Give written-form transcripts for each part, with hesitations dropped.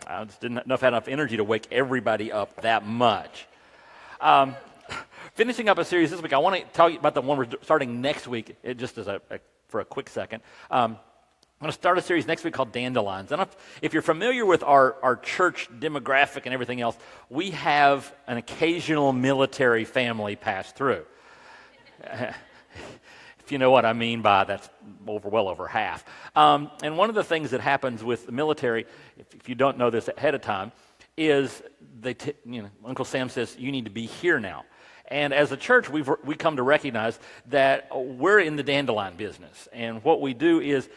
I just didn't have enough energy to wake everybody up that much. Finishing up a series this week, I want to tell you about the one we're starting next week, just as for a quick second. I'm going to start a series next week called Dandelions. And if you're familiar with our church demographic and everything else, we have an occasional military family pass through. If you know what I mean by that's well over half. And one of the things that happens with the military, if you don't know this ahead of time, is Uncle Sam says, you need to be here now. And as a church, we come to recognize that we're in the dandelion business. And what we do is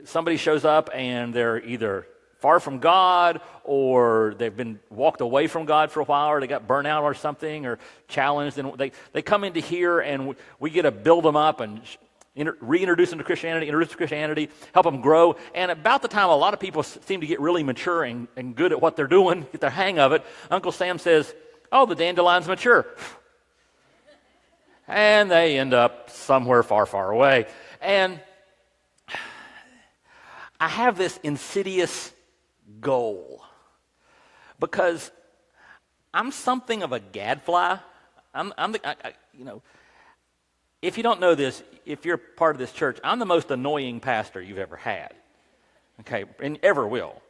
somebody shows up and they're either far from God, or they've been walked away from God for a while, or they got burnt out or something, or challenged, and they come into here, and we get to build them up and reintroduce them to Christianity, introduce them to Christianity, help them grow. And about the time a lot of people seem to get really mature and good at what they're doing, get their hang of it, Uncle Sam says, "Oh, the dandelion's mature." And they end up somewhere far, far away. And I have this insidious goal, because I'm something of a gadfly. If you don't know this, if you're part of this church, I'm the most annoying pastor you've ever had, okay, and ever will,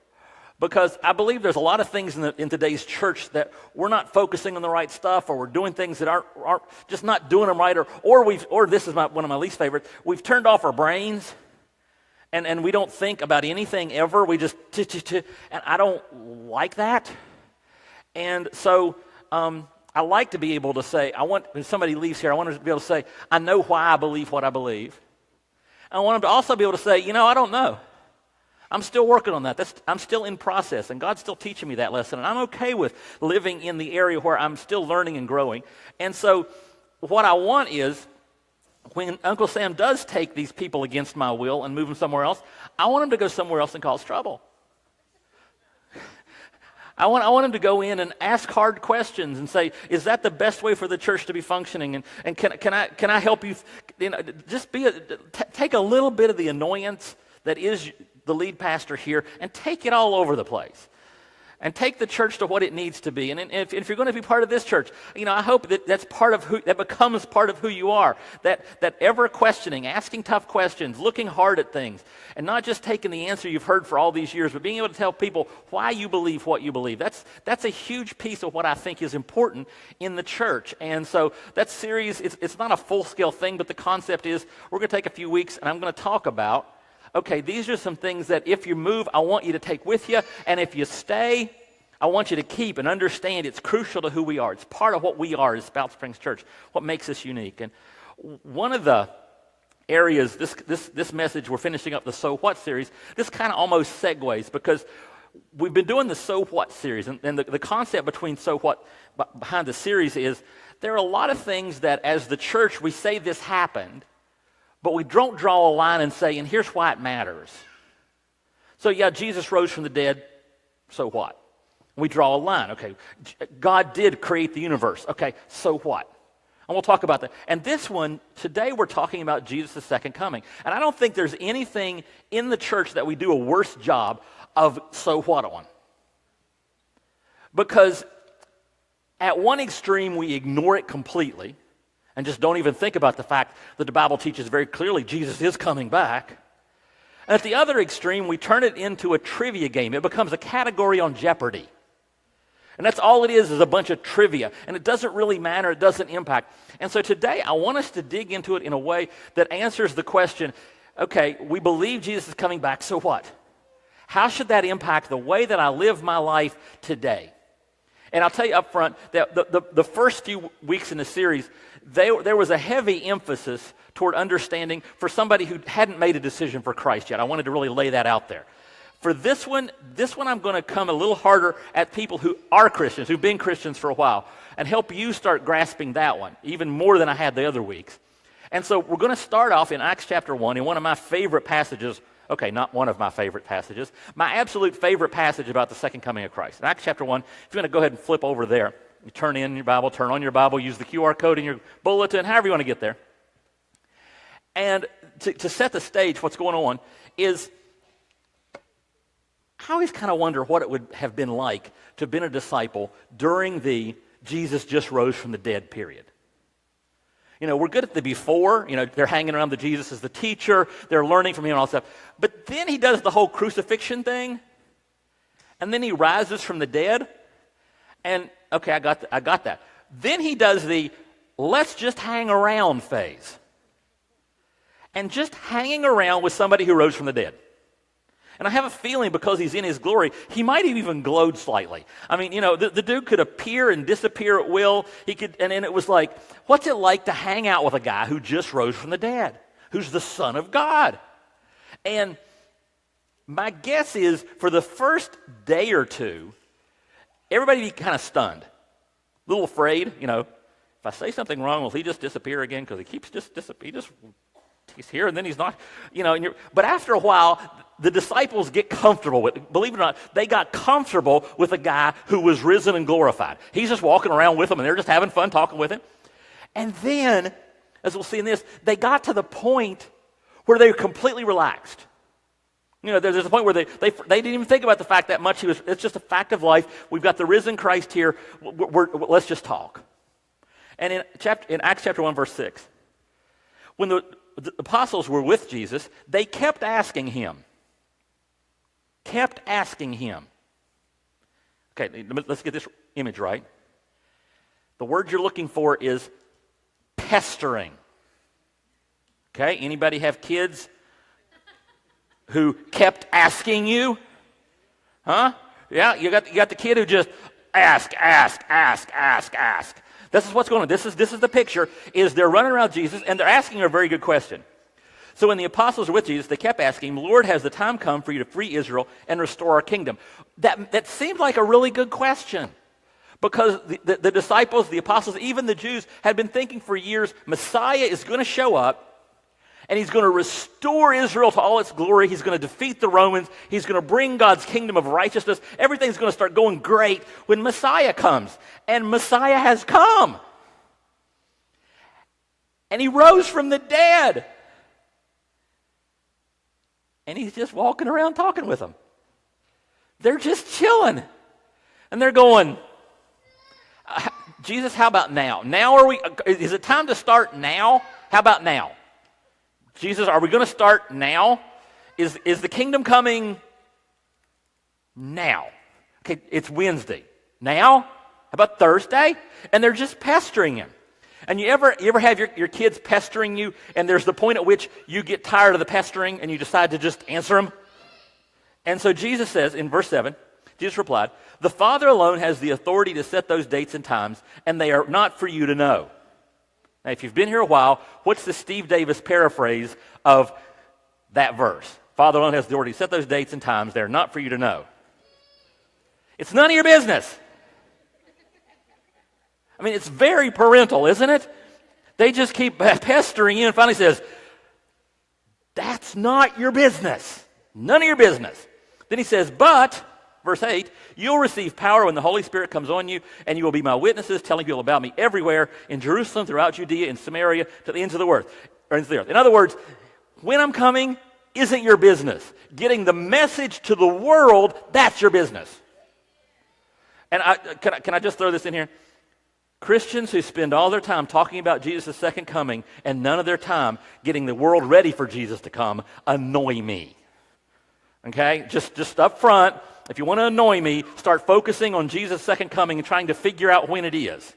because I believe there's a lot of things in today's church that we're not focusing on the right stuff, or we're doing things that aren't just not doing them right, or this is one of my least favorites. We've turned off our brains. And we don't think about anything ever. We just, and I don't like that. And so I like to be able to say, when somebody leaves here, I want to be able to say, I know why I believe what I believe. I want them to also be able to say, I don't know. I'm still working on that. I'm still in process, and God's still teaching me that lesson. And I'm okay with living in the area where I'm still learning and growing. And so what I want is, when Uncle Sam does take these people against my will and move them somewhere else, I want him to go somewhere else and cause trouble. I want him to go in and ask hard questions and say, is that the best way for the church to be functioning? And can I help you? Just take a little bit of the annoyance that is the lead pastor here and take it all over the place. And take the church to what it needs to be. And if you're going to be part of this church, I hope that that becomes part of who you are. That ever questioning, asking tough questions, looking hard at things, and not just taking the answer you've heard for all these years, but being able to tell people why you believe what you believe. That's a huge piece of what I think is important in the church. And so that series, it's not a full-scale thing, but the concept is we're going to take a few weeks, and I'm going to talk about, okay, these are some things that if you move, I want you to take with you, and if you stay, I want you to keep and understand it's crucial to who we are. It's part of what we are as Spout Springs Church, what makes us unique. And one of the areas, this message, we're finishing up the So What series, this kind of almost segues, because we've been doing the So What series, and the concept between So What behind the series is there are a lot of things that as the church we say this happened, but we don't draw a line and say, and here's why it matters. So yeah, Jesus rose from the dead, so what? We draw a line. Okay, God did create the universe. Okay, so what? And we'll talk about that. And this one, today we're talking about Jesus' second coming. And I don't think there's anything in the church that we do a worse job of so what on. Because at one extreme, we ignore it completely and just don't even think about the fact that the Bible teaches very clearly Jesus is coming back. And at the other extreme, we turn it into a trivia game. It becomes a category on Jeopardy. And that's all it is a bunch of trivia. And it doesn't really matter. It doesn't impact. And so today, I want us to dig into it in a way that answers the question, okay, we believe Jesus is coming back, so what? How should that impact the way that I live my life today? And I'll tell you up front that the first few weeks in the series, there was a heavy emphasis toward understanding for somebody who hadn't made a decision for Christ yet. I wanted to really lay that out there. For this one I'm going to come a little harder at people who are Christians, who've been Christians for a while, and help you start grasping that one, even more than I had the other weeks. And so we're going to start off in Acts chapter 1, in one of my favorite passages. Okay, not one of my favorite passages. My absolute favorite passage about the second coming of Christ. In Acts chapter 1, if you want to go ahead and flip over there, you turn in your Bible, turn on your Bible, use the QR code in your bulletin, however you want to get there. And to set the stage, what's going on is I always kind of wonder what it would have been like to have been a disciple during the Jesus just rose from the dead period. We're good at the before. They're hanging around the Jesus as the teacher. They're learning from him and all that stuff. But then he does the whole crucifixion thing. And then he rises from the dead. And, okay, I got that. Then he does the let's just hang around phase. And just hanging around with somebody who rose from the dead. And I have a feeling because he's in his glory, he might have even glowed slightly. I mean, the dude could appear and disappear at will. And then it was like, what's it like to hang out with a guy who just rose from the dead, who's the Son of God? And my guess is for the first day or two, everybody be kind of stunned, a little afraid. If I say something wrong, will he just disappear again? Because he keeps he's here and then he's not, but after a while, the disciples get comfortable with, believe it or not, they got comfortable with a guy who was risen and glorified. He's just walking around with them and they're just having fun talking with him. And then, as we'll see in this, they got to the point where they were completely relaxed. There's a point where they didn't even think about the fact that much. It's just a fact of life. We've got the risen Christ here. Let's just talk. And in Acts chapter 1, verse 6, when the apostles were with Jesus, they kept asking him. Okay, let's get this image right. The word you're looking for is pestering. Okay, anybody have kids who kept asking you? Huh? Yeah, you got the kid who just ask. This is what's going on. This is the picture, is they're running around Jesus and they're asking a very good question. So when the apostles were with Jesus, they kept asking, Lord, has the time come for you to free Israel and restore our kingdom? That seemed like a really good question. Because the disciples, the apostles, even the Jews had been thinking for years, Messiah is going to show up and he's going to restore Israel to all its glory. He's going to defeat the Romans. He's going to bring God's kingdom of righteousness. Everything's going to start going great when Messiah comes. And Messiah has come. And he rose from the dead. And he's just walking around talking with them. They're just chilling. And they're going, Jesus, how about now? Is it time to start now? How about now? Jesus, are we going to start now? Is the kingdom coming now? Okay, it's Wednesday. Now? How about Thursday? And they're just pestering him. And you ever have your kids pestering you, and there's the point at which you get tired of the pestering and you decide to just answer them? And so Jesus says in verse 7, Jesus replied, the Father alone has the authority to set those dates and times, and they are not for you to know. Now, if you've been here a while, what's the Steve Davis paraphrase of that verse? Father alone has the authority to set those dates and times. They're not for you to know. It's none of your business. I mean, it's very parental, isn't it? They just keep pestering you and finally says, that's not your business. None of your business. Then he says, but, verse 8, you'll receive power when the Holy Spirit comes on you, and you will be my witnesses, telling people about me everywhere, in Jerusalem, throughout Judea, in Samaria, to the ends of the earth. In other words, when I'm coming isn't your business. Getting the message to the world, that's your business. And can I just throw this in here? Christians who spend all their time talking about Jesus' second coming and none of their time getting the world ready for Jesus to come annoy me. Okay? Just up front, if you want to annoy me, start focusing on Jesus' second coming and trying to figure out when it is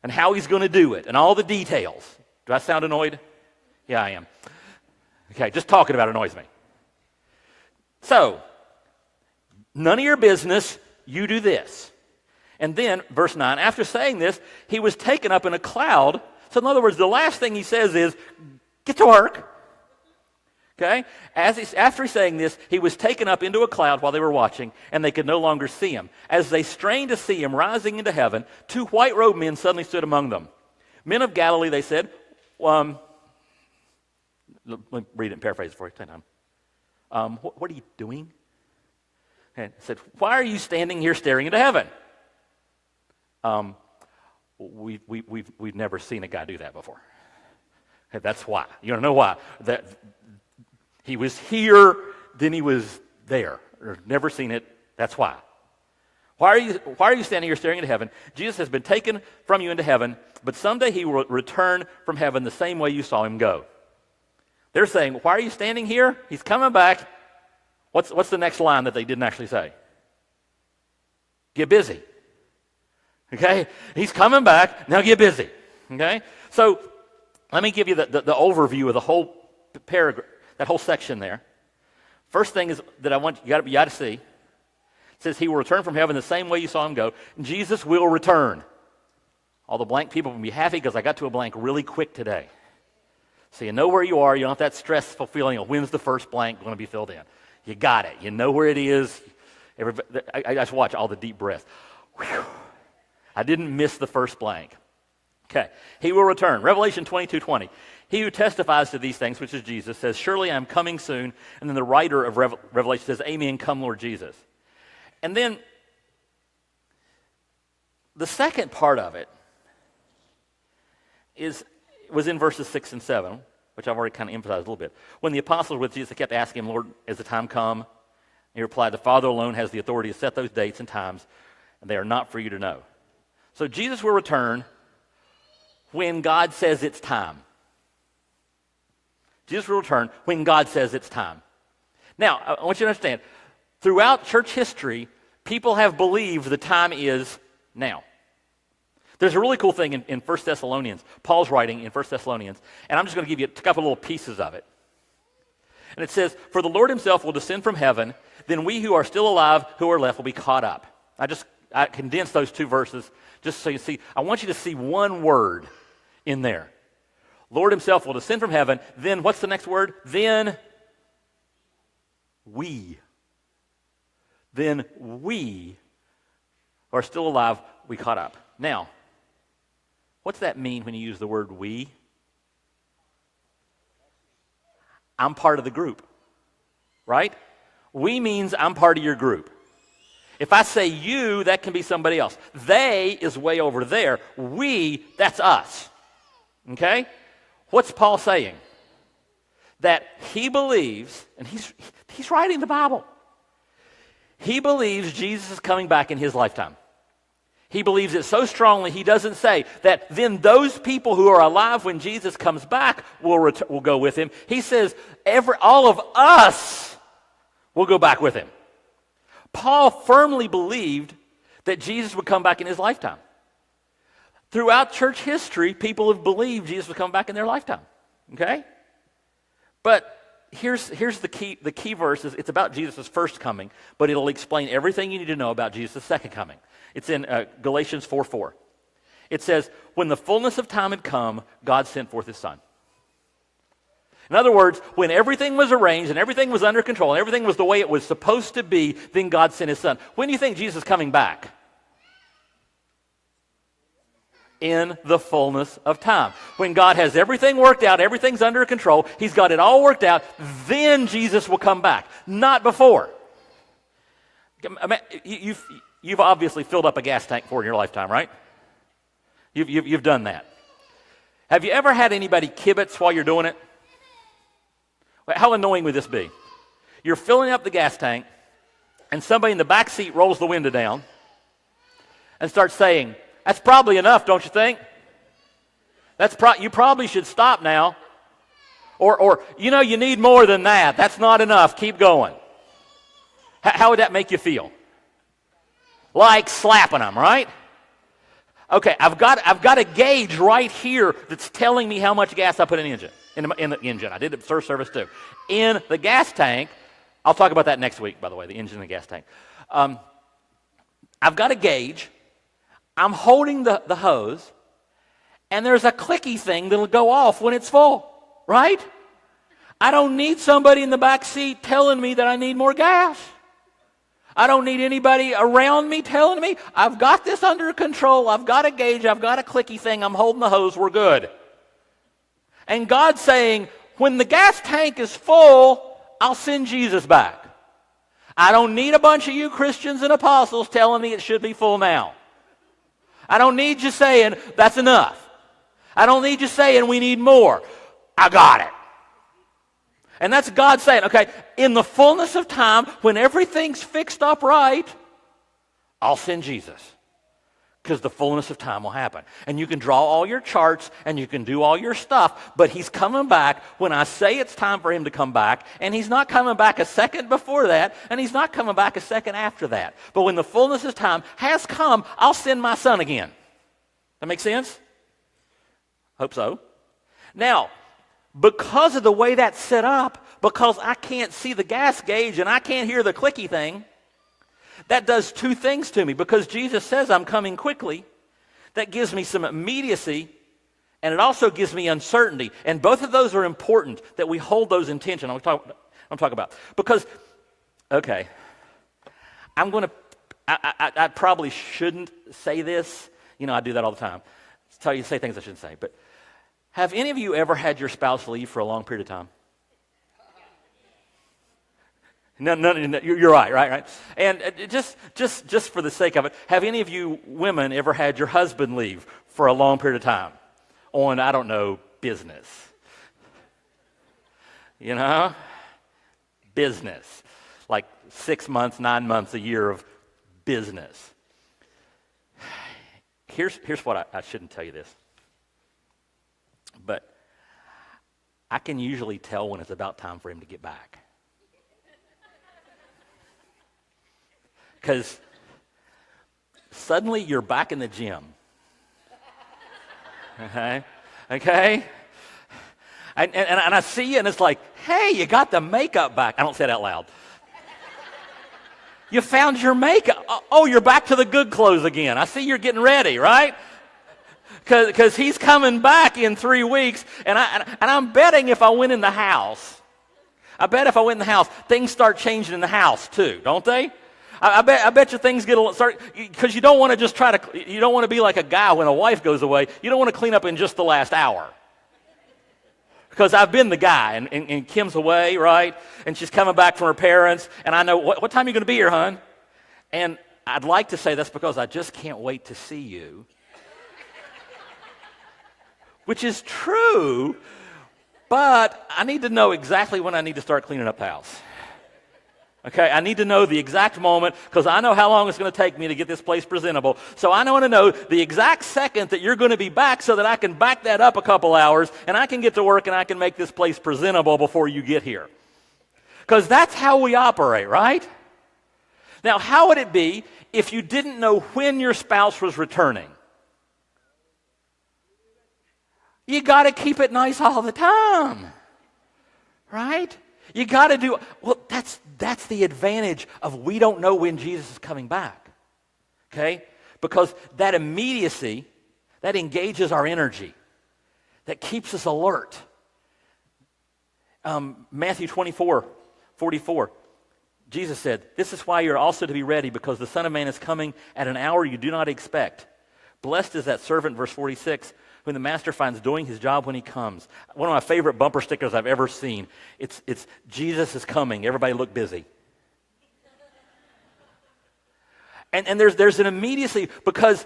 and how he's going to do it and all the details. Do I sound annoyed? Yeah, I am. Okay, just talking about it annoys me. So, none of your business, you do this. And then, verse 9, after saying this, he was taken up in a cloud. So in other words, the last thing he says is, get to work. Okay? After he's saying this, he was taken up into a cloud while they were watching, and they could no longer see him. As they strained to see him rising into heaven, two white-robed men suddenly stood among them. Men of Galilee, they said, let me read it and paraphrase it for you. Take time. What are you doing? And said, why are you standing here staring into heaven? We've never seen a guy do that before. Okay, that's why. You don't know why. That he was here, then he was there. or never seen it. That's why. Why are you standing here staring into heaven? Jesus has been taken from you into heaven, but someday he will return from heaven the same way you saw him go. They're saying, why are you standing here? He's coming back. What's the next line that they didn't actually say? Get busy. Okay? He's coming back. Now get busy. Okay? So let me give you the overview of the whole paragraph, that whole section there. First thing is that I want you got to see. It says he will return from heaven the same way you saw him go. Jesus will return. All the blank people will be happy because I got to a blank really quick today. So you know where you are. You don't have that stressful feeling of when's the first blank going to be filled in. You got it. You know where it is. I just watch all the deep breaths. Whew. I didn't miss the first blank. Okay. He will return. Revelation 22:20. He who testifies to these things, which is Jesus, says, surely I am coming soon. And then the writer of Revelation says, amen, come Lord Jesus. And then the second part of it was in verses 6 and 7, which I've already kind of emphasized a little bit. When the apostles were with Jesus, they kept asking him, Lord, has the time come? And he replied, the Father alone has the authority to set those dates and times, and they are not for you to know. So Jesus will return when God says it's time. Jesus will return when God says it's time. Now, I want you to understand, throughout church history, people have believed the time is now. There's a really cool thing in 1 Thessalonians. Paul's writing in 1 Thessalonians, and I'm just going to give you a couple little pieces of it. And it says, for the Lord himself will descend from heaven, then we who are still alive, who are left, will be caught up. I condensed those two verses just so you see. I want you to see one word in there. Lord himself will descend from heaven, then what's the next word? Then we are still alive, we caught up. Now, what's that mean when you use the word we? I'm part of the group, right? We means I'm part of your group. If I say you, that can be somebody else. They is way over there. We, that's us. Okay? What's Paul saying? That he believes, and he's writing the Bible. He believes Jesus is coming back in his lifetime. He believes it so strongly, he doesn't say that then those people who are alive when Jesus comes back will go with him. He says all of us will go back with him. Paul firmly believed that Jesus would come back in his lifetime. Throughout church history, people have believed Jesus would come back in their lifetime. Okay? But here's the key verse. It's about Jesus' first coming, but it'll explain everything you need to know about Jesus' second coming. It's in Galatians 4:4. It says, when the fullness of time had come, God sent forth his Son. In other words, when everything was arranged and everything was under control and everything was the way it was supposed to be, then God sent his Son. When do you think Jesus is coming back? In the fullness of time. When God has everything worked out, everything's under control, he's got it all worked out, then Jesus will come back. Not before. You've obviously filled up a gas tank before in your lifetime, right? You've done that. Have you ever had anybody kibitz while you're doing it? How annoying would this be? You're filling up the gas tank, and somebody in the back seat rolls the window down and starts saying, that's probably enough, don't you think? You probably should stop now. Or you know, you need more than that. That's not enough. Keep going. How would that make you feel? Like slapping them, right? Okay, I've got a gauge right here that's telling me how much gas I put in the engine. In the engine. I did it for service too. In the gas tank, I'll talk about that next week, by the way, the engine and the gas tank. I've got a gauge. I'm holding the hose, and there's a clicky thing that'll go off when it's full, right? I don't need somebody in the back seat telling me that I need more gas. I don't need anybody around me telling me. I've got this under control. I've got a gauge. I've got a clicky thing. I'm holding the hose. We're good. And God's saying, when the gas tank is full, I'll send Jesus back. I don't need a bunch of you Christians and apostles telling me it should be full now. I don't need you saying, that's enough. I don't need you saying, we need more. I got it. And that's God saying, okay, in the fullness of time, when everything's fixed up right, I'll send Jesus. Because the fullness of time will happen. And you can draw all your charts and you can do all your stuff, but he's coming back when I say it's time for him to come back, and he's not coming back a second before that, and he's not coming back a second after that. But when the fullness of time has come, I'll send my son again. That make sense? Hope so. Now, because of the way that's set up, because I can't see the gas gauge and I can't hear the clicky thing, that does two things to me. Because Jesus says I'm coming quickly, that gives me some immediacy, and it also gives me uncertainty. And both of those are important, that we hold those in tension. I'm talking about. Because, okay, I probably shouldn't say this. You know, I do that all the time. Tell you to say things I shouldn't say. But have any of you ever had your spouse leave for a long period of time? No, you're right. And just for the sake of it, have any of you women ever had your husband leave for a long period of time on, I don't know, business? You know? Business. Like 6 months, 9 months, a year of business. Here's what I shouldn't tell you this. But I can usually tell when it's about time for him to get back. Because suddenly you're back in the gym. Okay? And I see you, and it's like, hey, you got the makeup back. I don't say it out loud. You found your makeup. Oh, you're back to the good clothes again. I see you're getting ready, right? Because he's coming back in 3 weeks, and I'm betting if I went in the house, things start changing in the house too, don't they? I bet you things start, because you don't want to just you don't want to be like a guy when a wife goes away. You don't want to clean up in just the last hour. Because I've been the guy, and Kim's away, right? And she's coming back from her parents, and I know, what time are you going to be here, hon? And I'd like to say that's because I just can't wait to see you. Which is true, but I need to know exactly when I need to start cleaning up the house. Okay, I need to know the exact moment, because I know how long it's going to take me to get this place presentable. So I want to know the exact second that you're going to be back, so that I can back that up a couple hours, and I can get to work and I can make this place presentable before you get here. Because that's how we operate, right? Now, how would it be if you didn't know when your spouse was returning? You got to keep it nice all the time, right? You got to do, well, that's the advantage of we don't know when Jesus is coming back, okay? Because that immediacy, that engages our energy, that keeps us alert. Matthew 24:44, Jesus said, "This is why you're also to be ready, because the Son of Man is coming at an hour you do not expect. Blessed is that servant," verse 46, "whom the master finds doing his job when he comes." One of my favorite bumper stickers I've ever seen. It's Jesus is coming. Everybody look busy. And there's an immediacy, because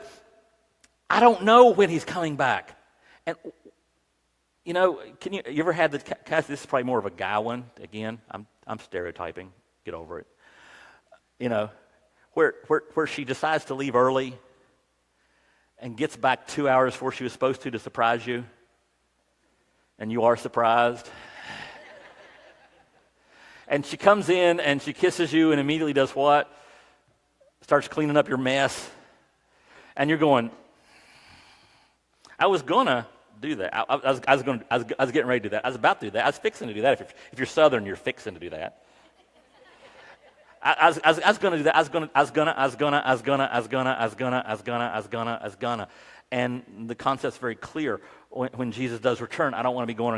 I don't know when he's coming back. And you know, you ever had this is probably more of a guy one. Again, I'm stereotyping. Get over it. You know, where she decides to leave early and gets back 2 hours before she was supposed to surprise you, and you are surprised. And she comes in and she kisses you and immediately does what? Starts cleaning up your mess. And you're going, I was gonna do that. I was getting ready to do that. I was about to do that. I was fixing to do that. If you're Southern, you're fixing to do that. I was going to do that. I was gonna. And the concept's very clear. When Jesus does return, I don't want to be going,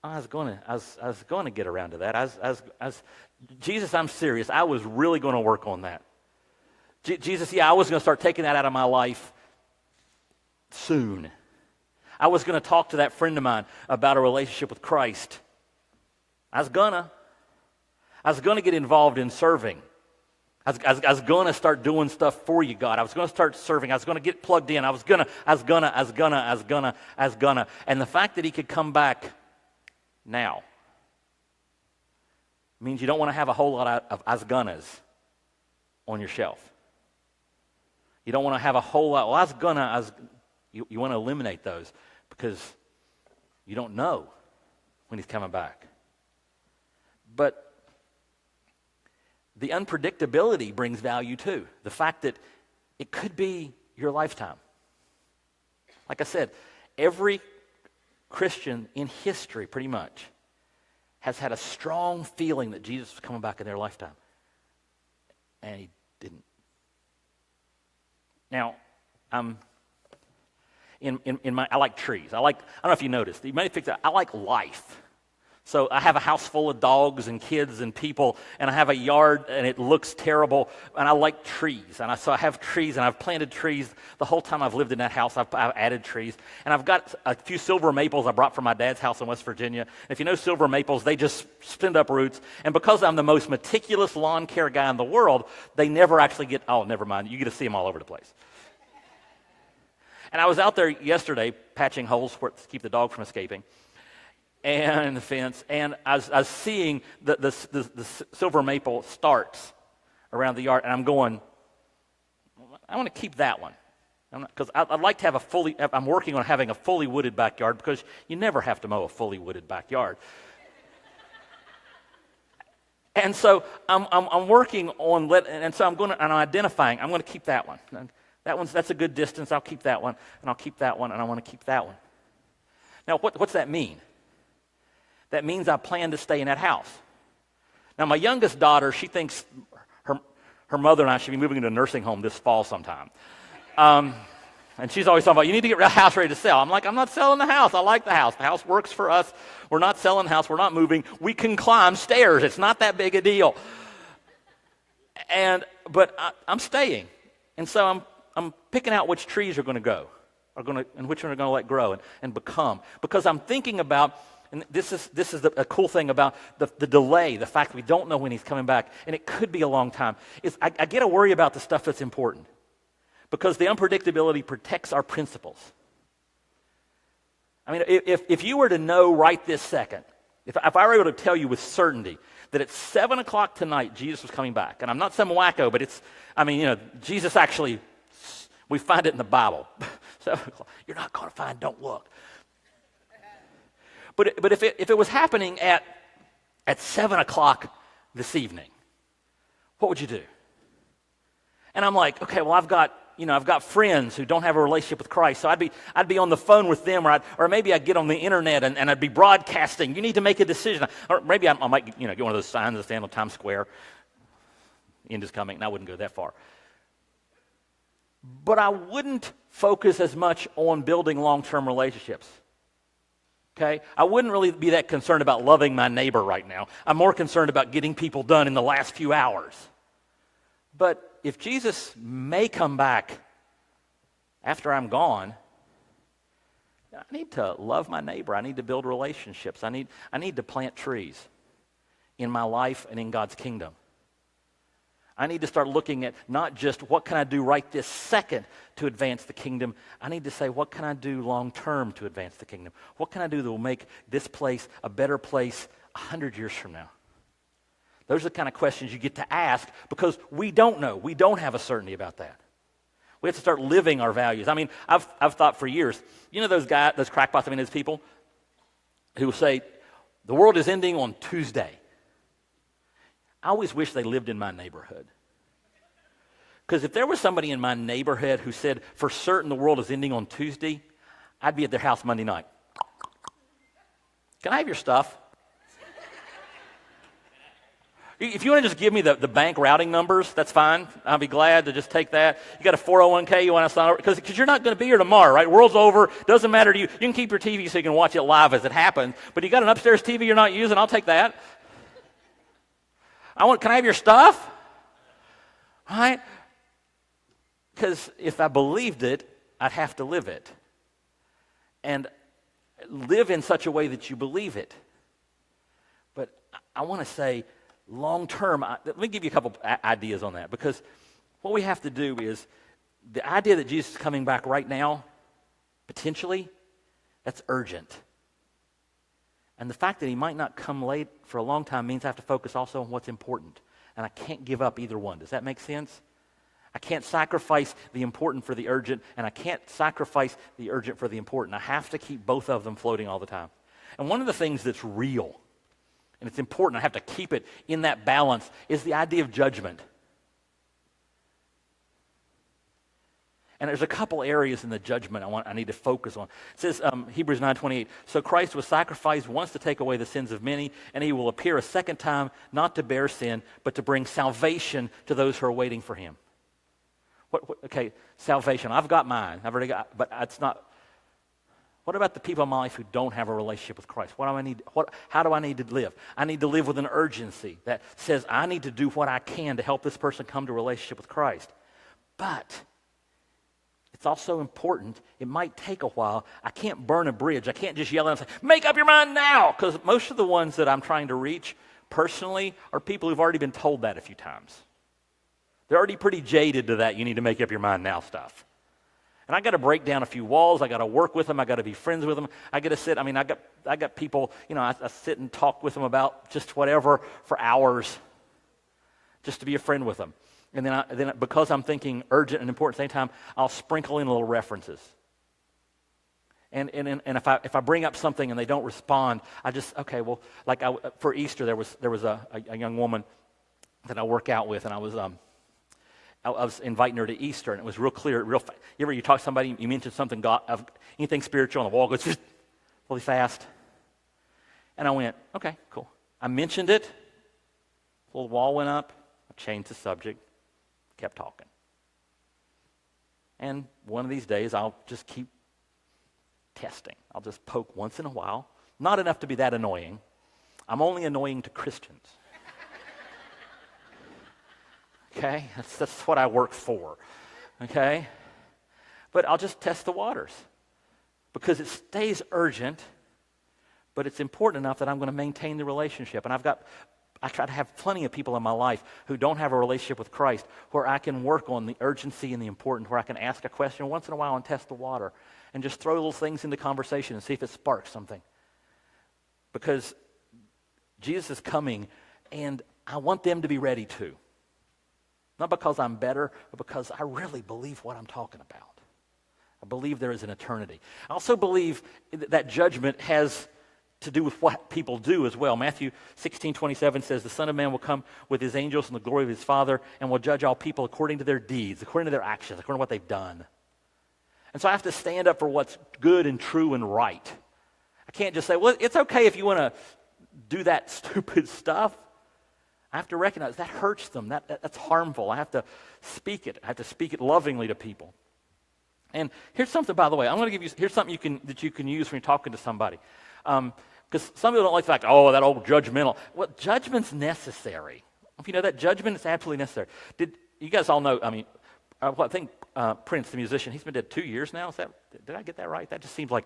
I was going to get around to that. Jesus, I'm serious. I was really going to work on that. Jesus, I was going to start taking that out of my life soon. I was going to talk to that friend of mine about a relationship with Christ. I was going to get involved in serving. I was going to start doing stuff for you, God. I was going to start serving. I was going to get plugged in. I was going to. And the fact that he could come back now, means you don't want to have a whole lot of asgunas on your shelf. You don't want to have a whole lot. Well, you want to eliminate those because you don't know when he's coming back. But the unpredictability brings value too. The fact that it could be your lifetime. Like I said, every Christian in history pretty much has had a strong feeling that Jesus was coming back in their lifetime. And he didn't. Now, I like trees. I don't know if you noticed. You may have picked up. I like life. So I have a house full of dogs and kids and people, and I have a yard, and it looks terrible, and I like trees. So I have trees, and I've planted trees. The whole time I've lived in that house, I've added trees. And I've got a few silver maples I brought from my dad's house in West Virginia. And if you know silver maples, they just spin up roots. And because I'm the most meticulous lawn care guy in the world, they never actually get, oh, never mind, you get to see them all over the place. And I was out there yesterday patching holes to keep the dog from escaping, and the fence, and I was seeing the silver maple starts around the yard, and I'm going, I want to keep that one. Because I'd like to have I'm working on having a fully wooded backyard, because you never have to mow a fully wooded backyard. And so I'm working on, and so I'm identifying, I'm going to keep that one. That's a good distance, I'll keep that one, and I'll keep that one, and I want to keep that one. Now, what's that mean? That means I plan to stay in that house. Now, my youngest daughter, she thinks her mother and I should be moving into a nursing home this fall sometime. And she's always talking about, you need to get the house ready to sell. I'm like, I'm not selling the house. I like the house. The house works for us. We're not selling the house. We're not moving. We can climb stairs. It's not that big a deal. But I'm staying. And so I'm picking out which trees are going to go, and which one are going to let grow and become. Because I'm thinking about, and this is a cool thing about the delay, the fact that we don't know when he's coming back, and it could be a long time, is I get to worry about the stuff that's important. Because the unpredictability protects our principles. I mean, if you were to know right this second, if I were able to tell you with certainty that at 7 o'clock tonight Jesus was coming back, and I'm not some wacko, but Jesus actually, we find it in the Bible. 7 o'clock, you're not going to find, don't look. But if it was happening at 7 o'clock this evening, what would you do? And I'm like, okay, well, I've got friends who don't have a relationship with Christ, so I'd be on the phone with them, or maybe I'd get on the internet and I'd be broadcasting. You need to make a decision, or maybe I might get one of those signs that stand on Times Square. The end is coming, and I wouldn't go that far. But I wouldn't focus as much on building long-term relationships. Okay? I wouldn't really be that concerned about loving my neighbor right now. I'm more concerned about getting people done in the last few hours. But if Jesus may come back after I'm gone, I need to love my neighbor. I need to build relationships. I need to plant trees in my life and in God's kingdom. I need to start looking at not just what can I do right this second to advance the kingdom. I need to say, what can I do long term to advance the kingdom? What can I do that will make this place a better place 100 years from now? Those are the kind of questions you get to ask, because we don't know. We don't have a certainty about that. We have to start living our values. I mean, I've thought for years, those crackpots, those people who say, the world is ending on Tuesday. I always wish they lived in my neighborhood. Because if there was somebody in my neighborhood who said, for certain the world is ending on Tuesday, I'd be at their house Monday night. Can I have your stuff? If you want to just give me the bank routing numbers, that's fine. I'll be glad to just take that. You got a 401k you want to sign over? Because you're not going to be here tomorrow, right? World's over. Doesn't matter to you. You can keep your TV so you can watch it live as it happens. But you got an upstairs TV you're not using, I'll take that. Can I have your stuff? All right? Because if I believed it, I'd have to live it. And live in such a way that you believe it. But I want to say, long term, let me give you a couple ideas on that, because what we have to do is, the idea that Jesus is coming back right now, potentially, that's urgent. And the fact that he might not come late for a long time means I have to focus also on what's important. And I can't give up either one. Does that make sense? I can't sacrifice the important for the urgent, and I can't sacrifice the urgent for the important. I have to keep both of them floating all the time. And one of the things that's real, and it's important, I have to keep it in that balance, is the idea of judgment. And there's a couple areas in the judgment I need to focus on. It says, Hebrews 9:28, so Christ was sacrificed once to take away the sins of many, and he will appear a second time, not to bear sin, but to bring salvation to those who are waiting for him. Okay, salvation. I've got mine. I've already got, but it's not. What about the people in my life who don't have a relationship with Christ? What do I need? How do I need to live? I need to live with an urgency that says I need to do what I can to help this person come to a relationship with Christ. But it's also important. It might take a while. I can't burn a bridge. I can't just yell at them and say, make up your mind now, because most of the ones that I'm trying to reach personally are people who've already been told that a few times. They're already pretty jaded to that you need to make up your mind now stuff. And I got to break down a few walls. I got to work with them. I got to be friends with them. I got to sit. I got people, I sit and talk with them about just whatever for hours just to be a friend with them. And then because I'm thinking urgent and important at the same time, I'll sprinkle in little references. And if I bring up something and they don't respond, I just, okay, well, for Easter, there was a young woman that I work out with, and I was inviting her to Easter, and it was real clear, you talk to somebody, you mention something, anything spiritual, and the wall goes really fast. And I went, okay, cool. I mentioned it, the little wall went up, I changed the subject, kept talking. And one of these days, I'll just keep testing. I'll just poke once in a while. Not enough to be that annoying. I'm only annoying to Christians. Okay? That's what I work for. Okay? But I'll just test the waters. Because it stays urgent, but it's important enough that I'm going to maintain the relationship. And I try to have plenty of people in my life who don't have a relationship with Christ where I can work on the urgency and the important, where I can ask a question once in a while and test the water and just throw little things into conversation and see if it sparks something. Because Jesus is coming, and I want them to be ready too. Not because I'm better, but because I really believe what I'm talking about. I believe there is an eternity. I also believe that judgment has to do with what people do as well. Matthew 16:27 says, the Son of Man will come with his angels in the glory of his Father and will judge all people according to their deeds, according to their actions, according to what they've done. And so I have to stand up for what's good and true and right. I can't just say, well, it's okay if you want to do that stupid stuff. I have to recognize that hurts them. That's harmful. I have to speak it. I have to speak it lovingly to people. And here's something, by the way. I'm going to give you, here's something that you can use when you're talking to somebody. Because some people don't like the fact, oh, that old judgmental. Well, judgment's necessary. If you know that, judgment is absolutely necessary. You guys all know, I think Prince, the musician, he's been dead 2 years now. Did I get that right? That just seems like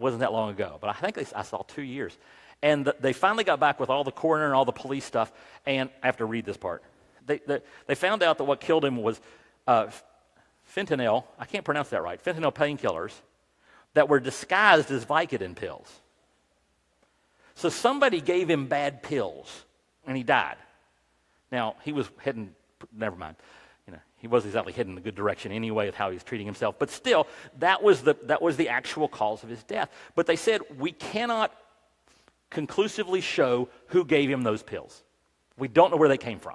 wasn't that long ago. But I think I saw 2 years. And they finally got back with all the coroner and all the police stuff. And I have to read this part. They found out that what killed him was fentanyl. I can't pronounce that right. Fentanyl painkillers that were disguised as Vicodin pills. So somebody gave him bad pills, and he died. Now, he was heading, never mind. He wasn't exactly heading in the good direction anyway with how he was treating himself. But still, that was the actual cause of his death. But they said, we cannot conclusively show who gave him those pills. We don't know where they came from.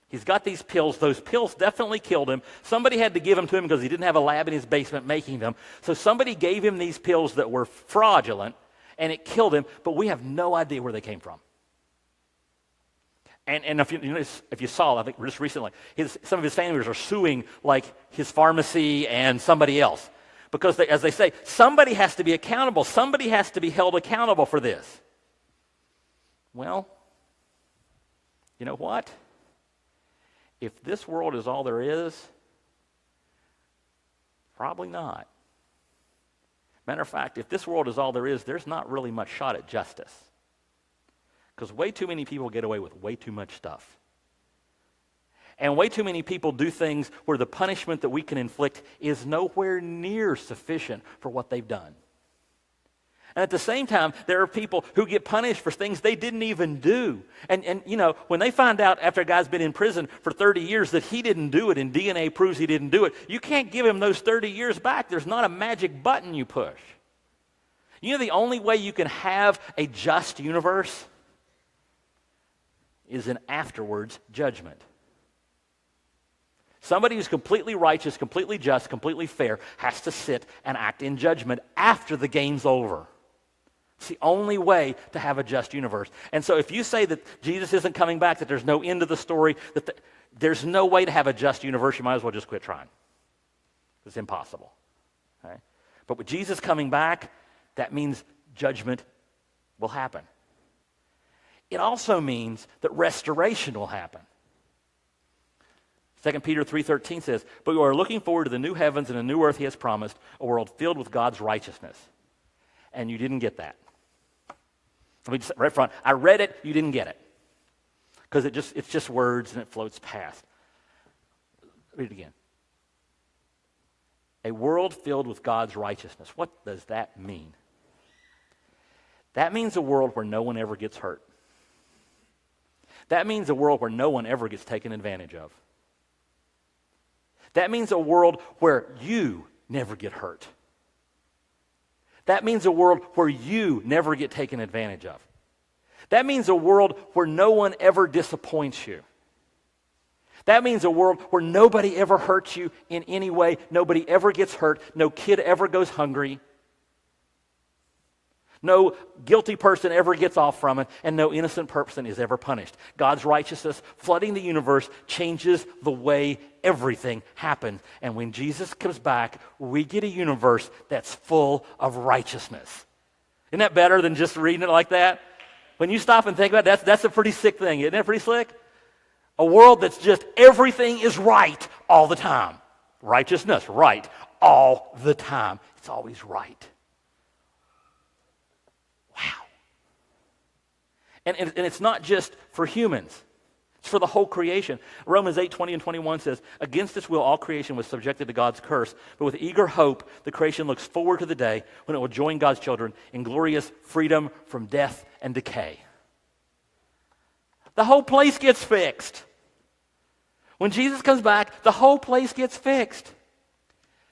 He's got these pills. Those pills definitely killed him. Somebody had to give them to him because he didn't have a lab in his basement making them. So somebody gave him these pills that were fraudulent, and it killed him, but we have no idea where they came from. And if you saw, I think just recently, some of his family members are suing like his pharmacy and somebody else. Because as they say, somebody has to be accountable. Somebody has to be held accountable for this. Well, you know what? If this world is all there is, probably not. Matter of fact, if this world is all there is, there's not really much shot at justice. Because way too many people get away with way too much stuff. And way too many people do things where the punishment that we can inflict is nowhere near sufficient for what they've done. And at the same time, there are people who get punished for things they didn't even do. And you know, when they find out after a guy's been in prison for 30 years that he didn't do it and DNA proves he didn't do it, you can't give him those 30 years back. There's not a magic button you push. You know, the only way you can have a just universe is an afterwards judgment. Somebody who's completely righteous, completely just, completely fair has to sit and act in judgment after the game's over. It's the only way to have a just universe. And so if you say that Jesus isn't coming back, that there's no end to the story, there's no way to have a just universe, you might as well just quit trying. It's impossible. Okay? But with Jesus coming back, that means judgment will happen. It also means that restoration will happen. 2 Peter 3:13 says, "But you are looking forward to the new heavens and the new earth he has promised, a world filled with God's righteousness." And you didn't get that. Let me just right front. I read it, you didn't get it. Because it's just words and it floats past. Read it again. A world filled with God's righteousness. What does that mean? That means a world where no one ever gets hurt. That means a world where no one ever gets taken advantage of. That means a world where you never get hurt. That means a world where you never get taken advantage of. That means a world where no one ever disappoints you. That means a world where nobody ever hurts you in any way, nobody ever gets hurt, no kid ever goes hungry, no guilty person ever gets off from it, and no innocent person is ever punished. God's righteousness flooding the universe changes the way everything happens. And when Jesus comes back, we get a universe that's full of righteousness. Isn't that better than just reading it like that? When you stop and think about it, that's a pretty sick thing. Isn't that pretty slick? A world that's just everything is right all the time. Righteousness, right, all the time. It's always right. Wow. And it's not just for humans. It's for the whole creation. Romans 8:20 and 21 says, "Against its will all creation was subjected to God's curse, but with eager hope the creation looks forward to the day when it will join God's children in glorious freedom from death and decay." The whole place gets fixed. When Jesus comes back, the whole place gets fixed.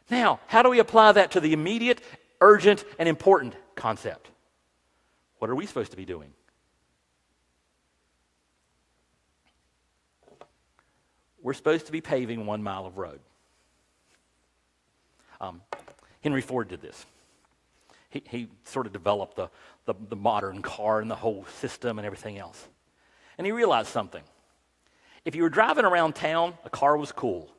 Now, how do we apply that to the immediate, urgent, and important concept? What are we supposed to be doing? We're supposed to be paving 1 mile of road. Henry Ford did this. He sort of developed the modern car and the whole system and everything else. And he realized something. If you were driving around town, a car was cool.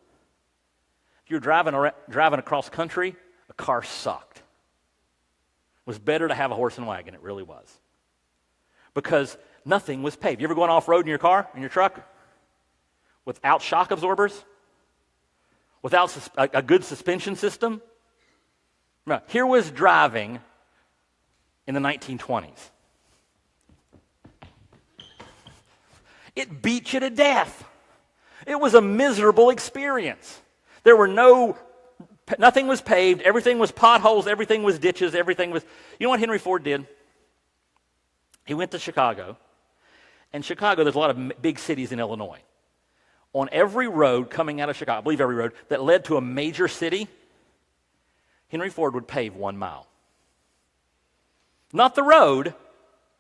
If you were driving across country, a car sucked. It was better to have a horse and wagon, it really was. Because nothing was paved. You ever going off-road in your car, in your truck? Without shock absorbers? Without a good suspension system? No, here was driving in the 1920s. It beat you to death. It was a miserable experience. There were nothing was paved, everything was potholes, everything was ditches, everything was... You know what Henry Ford did? He went to Chicago. And Chicago, there's a lot of big cities in Illinois. On every road coming out of Chicago, I believe every road, that led to a major city, Henry Ford would pave 1 mile. Not the road,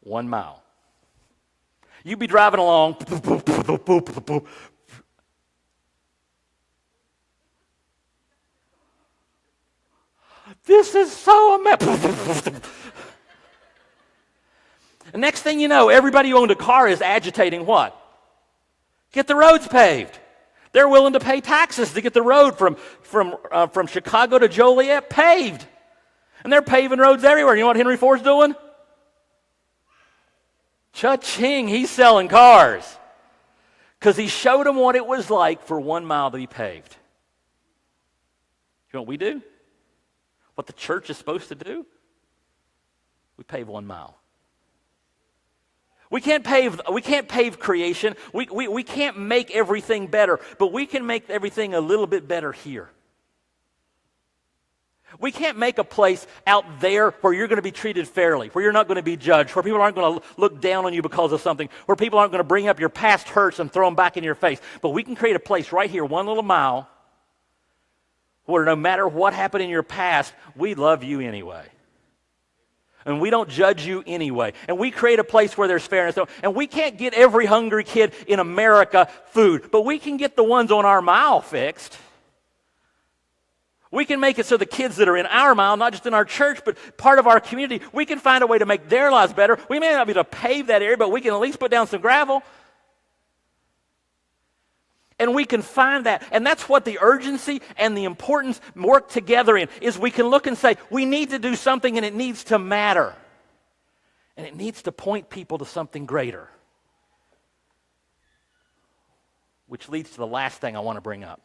1 mile. You'd be driving along. This is so amazing. The next thing you know, everybody who owned a car is agitating what? Get the roads paved. They're willing to pay taxes to get the road from Chicago to Joliet paved. And they're paving roads everywhere. You know what Henry Ford's doing? Cha-ching, he's selling cars. Because he showed them what it was like for 1 mile to be paved. You know what we do? What the church is supposed to do? We pave 1 mile. We can't pave creation. We can't make everything better, but we can make everything a little bit better here. We can't make a place out there where you're going to be treated fairly, where you're not going to be judged, where people aren't going to look down on you because of something, where people aren't going to bring up your past hurts and throw them back in your face. But we can create a place right here, one little mile, where no matter what happened in your past, we love you anyway. And we don't judge you anyway. And we create a place where there's fairness. And we can't get every hungry kid in America food, but we can get the ones on our mile fixed. We can make it so the kids that are in our mile, not just in our church, but part of our community, we can find a way to make their lives better. We may not be able to pave that area, but we can at least put down some gravel. And we can find that. And that's what the urgency and the importance work together in, is we can look and say, we need to do something and it needs to matter. And it needs to point people to something greater. Which leads to the last thing I want to bring up.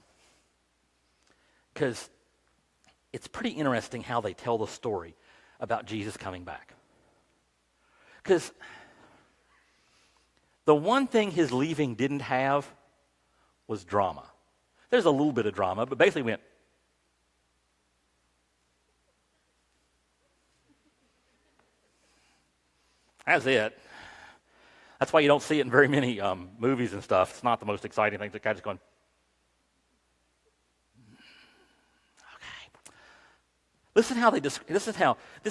Because it's pretty interesting how they tell the story about Jesus coming back. Because the one thing his leaving didn't have was drama. There's a little bit of drama, but basically went, that's it. That's why you don't see it in very many movies and stuff. It's not the most exciting thing. The guy just going, Listen how this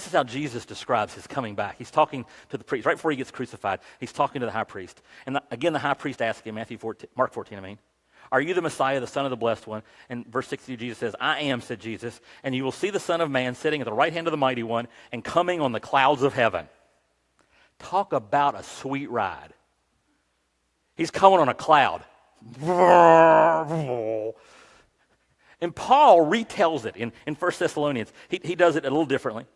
is how Jesus describes his coming back. He's talking to the priest right before he gets crucified. He's talking to the high priest, and again the high priest asks him, Mark 14, are you the Messiah, the Son of the Blessed One? And verse 62, Jesus says, I am, said Jesus, and you will see the Son of Man sitting at the right hand of the Mighty One and coming on the clouds of heaven. Talk about a sweet ride. He's coming on a cloud. And Paul retells it in 1 Thessalonians. He does it a little differently.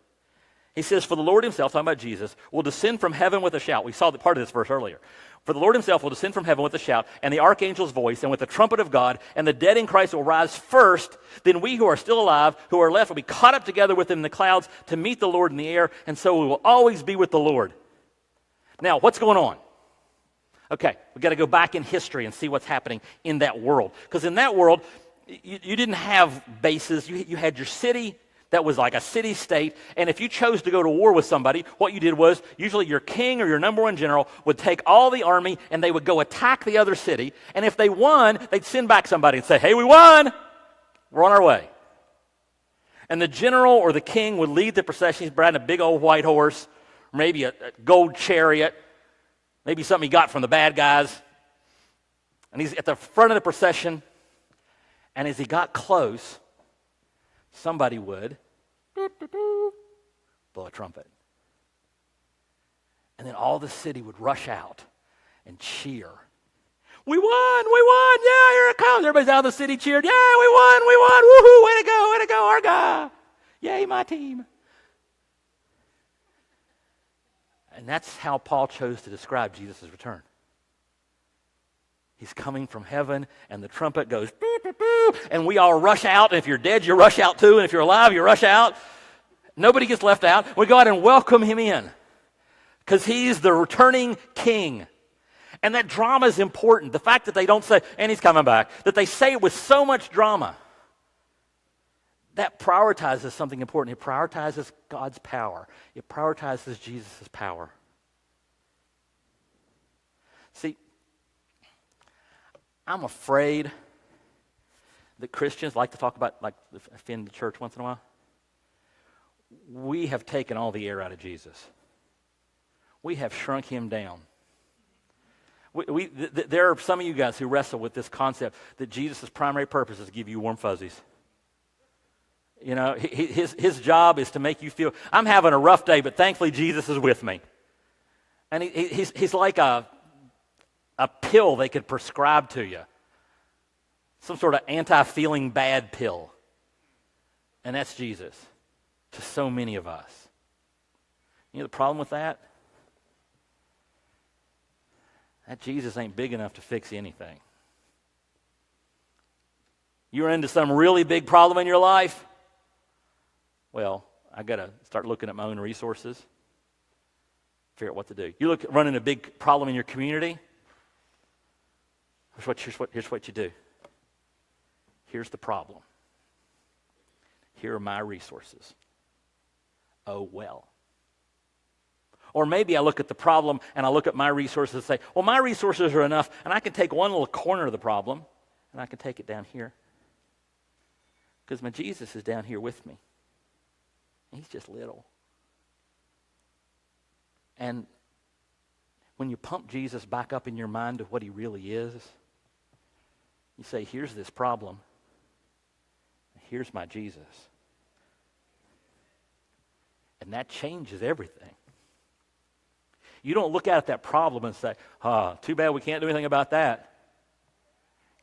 He says, for the Lord himself, talking about Jesus, will descend from heaven with a shout. We saw part of this verse earlier. For the Lord himself will descend from heaven with a shout, and the archangel's voice, and with the trumpet of God, and the dead in Christ will rise first. Then we who are still alive, who are left, will be caught up together with them in the clouds to meet the Lord in the air, and so we will always be with the Lord. Now, what's going on? Okay, we've got to go back in history and see what's happening in that world. Because in that world, you didn't have bases. You had your city that was like a city-state, and if you chose to go to war with somebody, what you did was usually your king or your number one general would take all the army and they would go attack the other city, and if they won, they'd send back somebody and say, hey, we won! We're on our way. And the general or the king would lead the procession. He's riding a big old white horse, or maybe a gold chariot, maybe something he got from the bad guys, and he's at the front of the procession. And as he got close, somebody would blow a trumpet. And then all the city would rush out and cheer. We won, yeah, here it comes. Everybody's out of the city cheered, yeah, we won, woohoo, way to go, our guy. Yay, my team. And that's how Paul chose to describe Jesus' return. He's coming from heaven, and the trumpet goes, beep, beep, beep, and we all rush out. And if you're dead, you rush out too. And if you're alive, you rush out. Nobody gets left out. We go out and welcome him in because he's the returning king. And that drama is important. The fact that they don't say, and he's coming back, that they say it with so much drama, that prioritizes something important. It prioritizes God's power. It prioritizes Jesus' power. See, I'm afraid that Christians like to talk about, like, offend the church once in a while. We have taken all the air out of Jesus. We have shrunk him down. There are some of you guys who wrestle with this concept that Jesus' primary purpose is to give you warm fuzzies. You know, his job is to make you feel, I'm having a rough day, but thankfully Jesus is with me. And he's like a pill they could prescribe to you. Some sort of anti-feeling bad pill. And that's Jesus to so many of us. You know the problem with that? That Jesus ain't big enough to fix anything. You're into some really big problem in your life? Well, I got to start looking at my own resources, figure out what to do. You running a big problem in your community? Here's what you do. Here's the problem. Here are my resources. Oh, well. Or maybe I look at the problem and I look at my resources and say, well, my resources are enough, and I can take one little corner of the problem and I can take it down here. Because my Jesus is down here with me. He's just little. And when you pump Jesus back up in your mind to what he really is, you say, here's this problem. Here's my Jesus. And that changes everything. You don't look at that problem and say, too bad we can't do anything about that.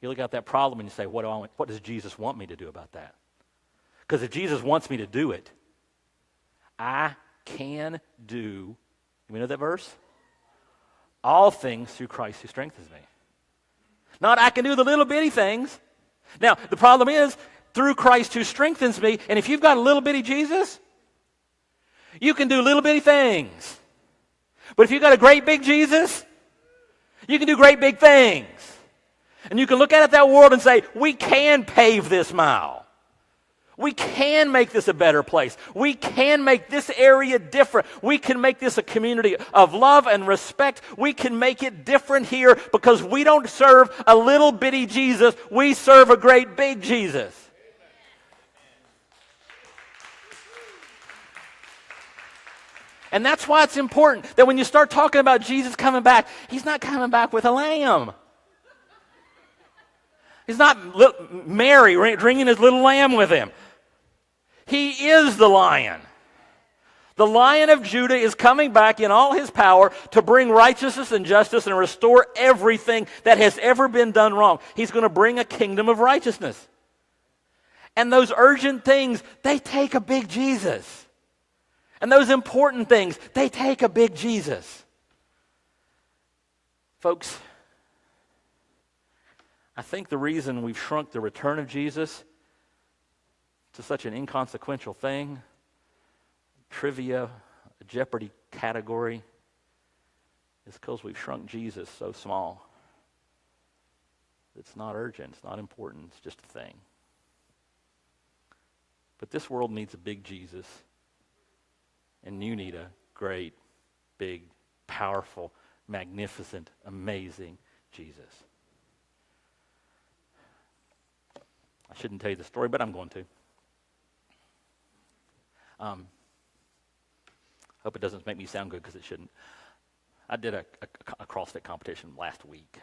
You look at that problem and you say, what does Jesus want me to do about that? Because if Jesus wants me to do it, I can do, you know that verse? All things through Christ who strengthens me. Not I can do the little bitty things. Now, the problem is, through Christ who strengthens me, and if you've got a little bitty Jesus, you can do little bitty things. But if you've got a great big Jesus, you can do great big things. And you can look at that world and say, we can pave this mile. We can make this a better place. We can make this area different. We can make this a community of love and respect. We can make it different here because we don't serve a little bitty Jesus. We serve a great big Jesus. And that's why it's important that when you start talking about Jesus coming back, he's not coming back with a lamb. He's not Mary bringing his little lamb with him. He is the Lion. The Lion of Judah is coming back in all his power to bring righteousness and justice and restore everything that has ever been done wrong. He's going to bring a kingdom of righteousness. And those urgent things, they take a big Jesus. And those important things, they take a big Jesus. Folks, I think the reason we've shrunk the return of Jesus to such an inconsequential thing, trivia, a Jeopardy category, is because we've shrunk Jesus so small. It's not urgent, it's not important, it's just a thing. But this world needs a big Jesus, and you need a great, big, powerful, magnificent, amazing Jesus. I shouldn't tell you the story, but I'm going to. Hope it doesn't make me sound good because it shouldn't. I did a CrossFit competition last week,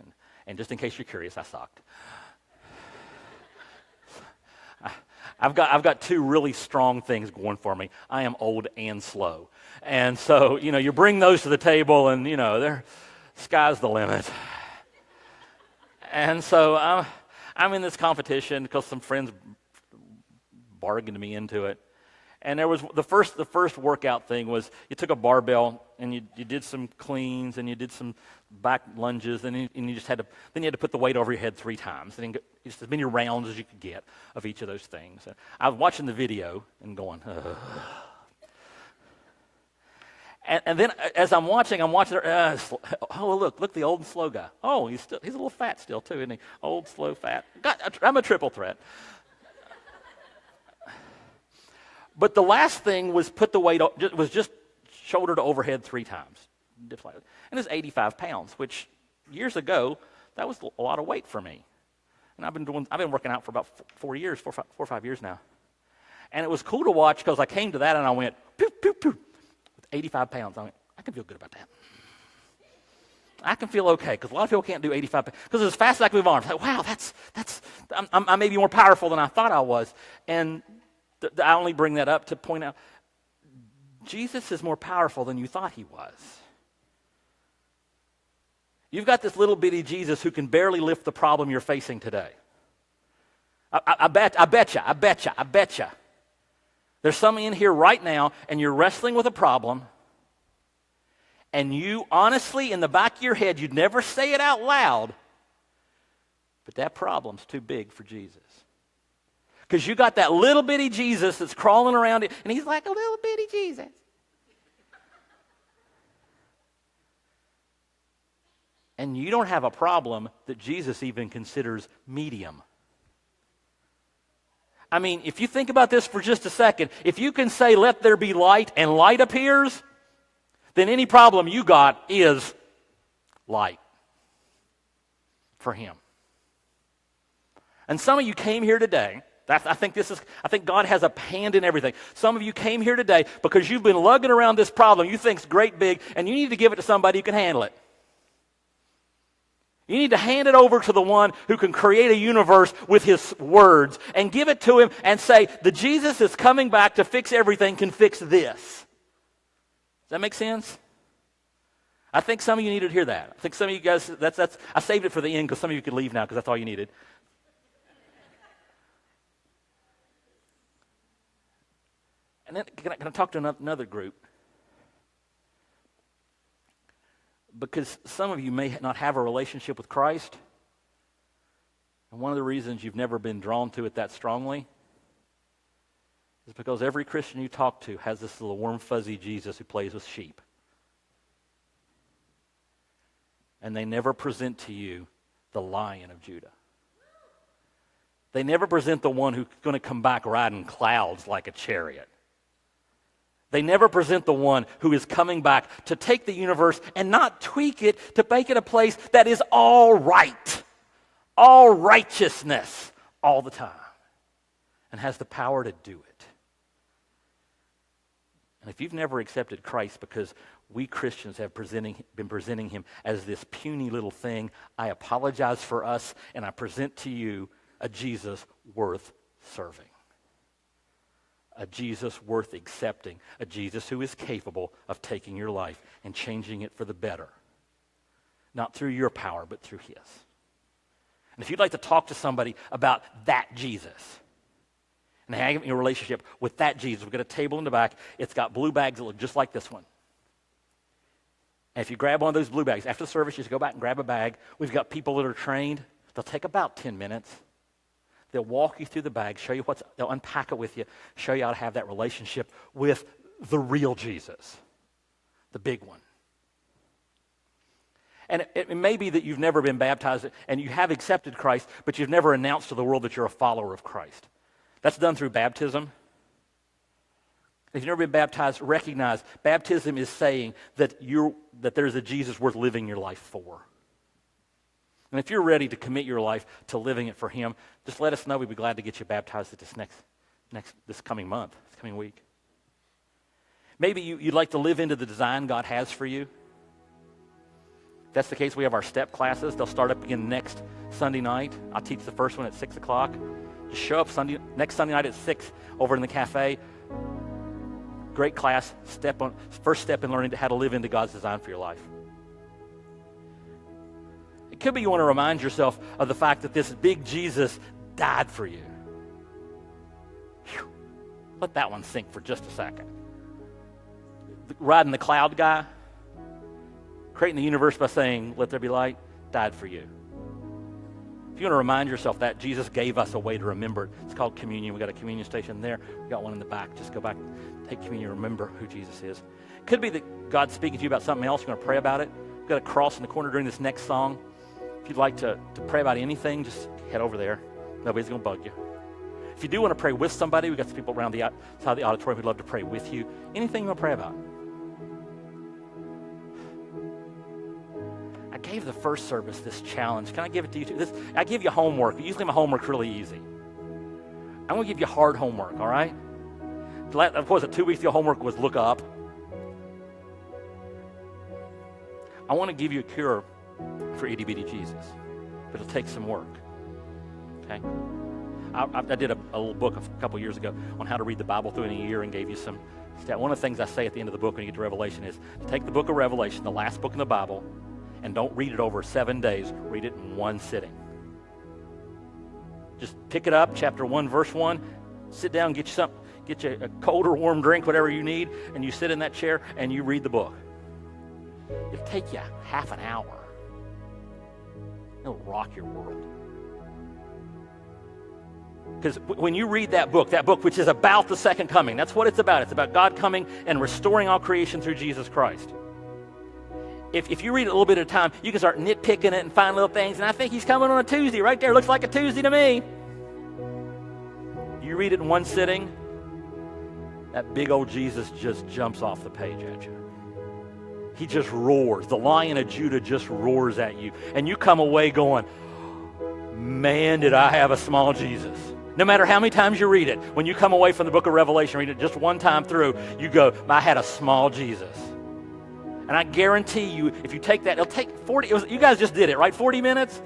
and just in case you're curious, I sucked. I've got two really strong things going for me. I am old and slow. And so, you bring those to the table and, sky's the limit. And so I'm in this competition because some friends bargained me into it. And there was the first workout thing was you took a barbell and you did some cleans and you did some back lunges and you just had to put the weight over your head 3 times and then just as many rounds as you could get of each of those things. And I was watching the video and going, ugh. And then as I'm watching, oh look the old and slow guy. Oh, he's a little fat still too, isn't he? Old, slow, fat. I'm a triple threat. But the last thing was put the weight, was just shoulder to overhead 3 times. And it's 85 pounds, which years ago, that was a lot of weight for me. And I've been working out for about 4 or 5 years now. And it was cool to watch because I came to that and I went, pew, pew, pew, with 85 pounds. I went, I can feel good about that. I can feel okay because a lot of people can't do 85 pounds. Because as fast as I can move arms, like, wow, I may be more powerful than I thought I was. And I only bring that up to point out Jesus is more powerful than you thought he was. You've got this little bitty Jesus who can barely lift the problem you're facing today. I bet you. There's some in here right now and you're wrestling with a problem and you honestly in the back of your head, you'd never say it out loud, but that problem's too big for Jesus. Because you got that little bitty Jesus that's crawling around it, and he's like a little bitty Jesus. And you don't have a problem that Jesus even considers medium. I mean, if you think about this for just a second, if you can say, let there be light, and light appears, then any problem you got is light for him. And some of you came here today, I think God has a hand in everything. Some of you came here today because you've been lugging around this problem you think's great big, and you need to give it to somebody who can handle it. You need to hand it over to the one who can create a universe with his words and give it to him and say, the Jesus that's coming back to fix everything can fix this. Does that make sense? I think some of you needed to hear that. I think some of you guys, I saved it for the end because some of you could leave now because that's all you needed. And then can I talk to another group? Because some of you may not have a relationship with Christ. And one of the reasons you've never been drawn to it that strongly is because every Christian you talk to has this little warm, fuzzy Jesus who plays with sheep. And they never present to you the Lion of Judah. They never present the one who's going to come back riding clouds like a chariot. They never present the one who is coming back to take the universe and not tweak it to make it a place that is all right, all righteousness all the time, and has the power to do it. And if you've never accepted Christ because we Christians have been presenting him as this puny little thing, I apologize for us, and I present to you a Jesus worth serving. A Jesus worth accepting, a Jesus who is capable of taking your life and changing it for the better. Not through your power, but through his. And if you'd like to talk to somebody about that Jesus and have a relationship with that Jesus, we've got a table in the back. It's got blue bags that look just like this one. And if you grab one of those blue bags, after the service, you just go back and grab a bag. We've got people that are trained. They'll take about 10 minutes. They'll walk you through the bag, they'll unpack it with you, show you how to have that relationship with the real Jesus, the big one. And it may be that you've never been baptized and you have accepted Christ, but you've never announced to the world that you're a follower of Christ. That's done through baptism. If you've never been baptized, recognize baptism is saying that there's a Jesus worth living your life for. And if you're ready to commit your life to living it for him, just let us know. We'd be glad to get you baptized at this coming month, this coming week. Maybe you'd like to live into the design God has for you. If that's the case, we have our step classes. They'll start up again next Sunday night. I'll teach the first one at 6 o'clock. Just show up next Sunday night at 6 over in the cafe. Great class. First step in learning how to live into God's design for your life. It could be you want to remind yourself of the fact that this big Jesus died for you. Whew. Let that one sink for just a second. Riding the cloud guy, creating the universe by saying, let there be light, died for you. If you want to remind yourself that, Jesus gave us a way to remember it. It's called communion. We've got a communion station there. We've got one in the back. Just go back, take communion, remember who Jesus is. It could be that God's speaking to you about something else. You want to pray about it. We've got a cross in the corner during this next song. If you'd like to pray about anything, just head over there. Nobody's going to bug you. If you do want to pray with somebody, we've got some people around the outside of the auditorium who'd love to pray with you. Anything you want to pray about. I gave the first service this challenge. Can I give it to you too? I give you homework. Usually my homework's really easy. I'm going to give you hard homework, all right? What was it, 2 weeks ago, homework was look up. I want to give you a cure for itty bitty Jesus, but it'll take some work. Okay, I did a little book a couple years ago on how to read the Bible through in a year and gave you some stats. One of the things I say at the end of the book when you get to Revelation is to take the book of Revelation, the last book in the Bible, and don't read it over 7 days. Read it in one sitting. Just pick it up, chapter 1, verse 1. Sit down, get you a cold or warm drink, whatever you need, and you sit in that chair and you read the book. It'll take you half an hour. It'll rock your world. Because when you read that book which is about the second coming, that's what it's about. It's about God coming and restoring all creation through Jesus Christ. If you read it a little bit at a time, you can start nitpicking it and find little things, and I think he's coming on a Tuesday. Right there, looks like a Tuesday to me. you read it in one sitting, that big old Jesus just jumps off the page at you. He just roars. The Lion of Judah just roars at you. And you come away going, man, did I have a small Jesus. No matter how many times you read it, when you come away from the book of Revelation, read it just one time through, you go, I had a small Jesus. And I guarantee you, if you take that, it'll take 40, you guys just did it, right? 40 minutes?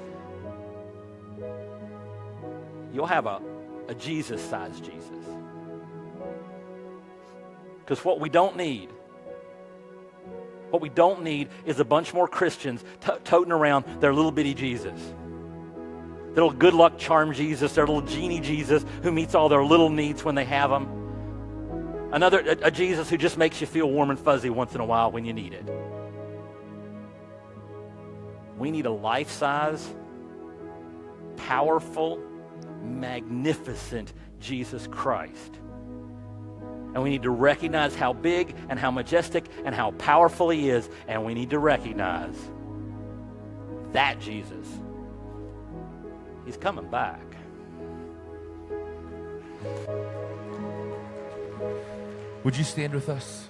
You'll have a Jesus-sized Jesus. Because what we don't need is a bunch more Christians toting around their little bitty Jesus. Their little good luck charm Jesus, their little genie Jesus who meets all their little needs when they have them. A Jesus who just makes you feel warm and fuzzy once in a while when you need it. We need a life-size, powerful, magnificent Jesus Christ. And we need to recognize how big and how majestic and how powerful he is. And we need to recognize that Jesus, he's coming back. Would you stand with us?